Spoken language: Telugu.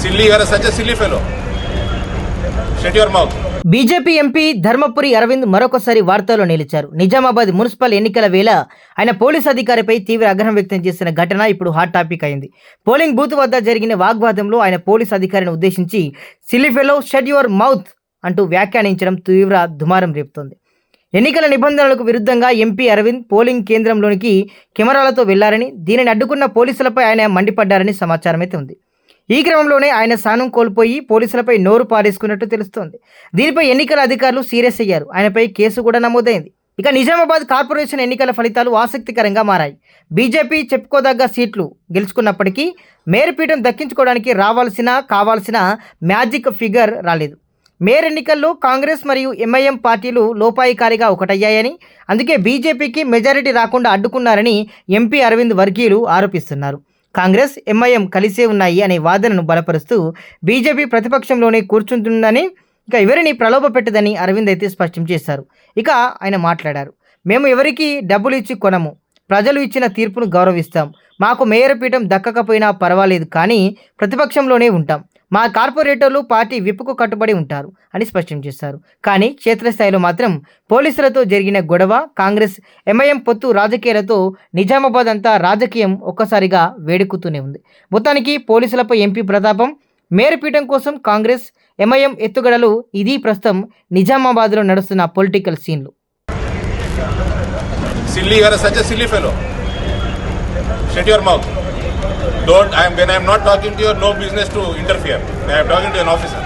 Silly, you are such a silly fellow. Shut your mouth. BJP MP Dharmapuri Arvind మరొకసారి వార్తల్లో నిలిచారు. నిజామాబాద్ మున్సిపల్ ఎన్నికల వేళ ఆయన పోలీస్ అధికారిపై తీవ్ర ఆగ్రహం వ్యక్తం చేసిన ఘటన ఇప్పుడు హాట్ టాపిక్ అయింది. పోలింగ్ బూత్ వద్ద జరిగిన వాగ్వాదంలో ఆయన పోలీస్ అధికారిని ఉద్దేశించి silly fellow shut your mouth అంటూ వ్యాఖ్యానించడం తీవ్ర దుమారం రేపుతోంది. ఎన్నికల నిబంధనలకు విరుద్ధంగా ఎంపీ అరవింద్ పోలింగ్ కేంద్రంలోనికి కెమెరాలతో వెళ్లారని, దీనిని అడ్డుకున్న పోలీసులపై ఆయన మండిపడ్డారని సమాచారం అయితే ఉంది. ఈ క్రమంలోనే ఆయన స్థానం కోల్పోయి పోలీసులపై నోరు పారేసుకున్నట్టు తెలుస్తోంది. దీనిపై ఎన్నికల అధికారులు సీరియస్ అయ్యారు. ఆయనపై కేసు కూడా నమోదైంది. ఇక నిజామాబాద్ కార్పొరేషన్ ఎన్నికల ఫలితాలు ఆసక్తికరంగా మారాయి. బీజేపీ చెప్పుకోదగ్గ సీట్లు గెలుచుకున్నప్పటికీ మేయర్ పీఠం దక్కించుకోవడానికి కావాల్సిన మ్యాజిక్ ఫిగర్ రాలేదు. మేయర్ ఎన్నికల్లో కాంగ్రెస్ మరియు ఎంఐఎం పార్టీలు లోపాయికారిగా ఒకటయ్యాయని, అందుకే బీజేపీకి మెజారిటీ రాకుండా అడ్డుకున్నారని ఎంపీ అరవింద్ వర్గీయులు ఆరోపిస్తున్నారు. కాంగ్రెస్ ఎంఐఎం కలిసే ఉన్నాయి అనే వాదనను బలపరుస్తూ బీజేపీ ప్రతిపక్షంలోనే కూర్చుంటుందని, ఇక ఎవరిని ప్రలోభ పెట్టదని అరవింద్ అయితే స్పష్టం చేశారు. ఇక ఆయన మాట్లాడారు. మేము ఎవరికి డబ్బులు ఇచ్చి కొనము, ప్రజలు ఇచ్చిన తీర్పును గౌరవిస్తాం. మాకు మేయర్ పీఠం దక్కకపోయినా పర్వాలేదు, కానీ ప్రతిపక్షంలోనే ఉంటాం. మా కార్పొరేటర్లు పార్టీ విప్పుకు కట్టుబడి ఉంటారు అని స్పష్టం చేశారు. కానీ క్షేత్రస్థాయిలో మాత్రం పోలీసులతో జరిగిన గొడవ, కాంగ్రెస్ ఎంఐఎం పొత్తు రాజకీయాలతో నిజామాబాద్ అంతా రాజకీయం ఒక్కసారిగా వేడెక్కుతూనే ఉంది. మొత్తానికి పోలీసులపై ఎంపీ ప్రతాపం, మేయర్ పీఠం కోసం కాంగ్రెస్ ఎంఐఎం ఎత్తుగడలు, ఇది ప్రస్తుతం నిజామాబాద్లో నడుస్తున్న పొలిటికల్ సీన్లు. Silly, you are such a silly fellow. Shut your mouth. When I am not talking to you, no business to interfere. I am talking to an officer.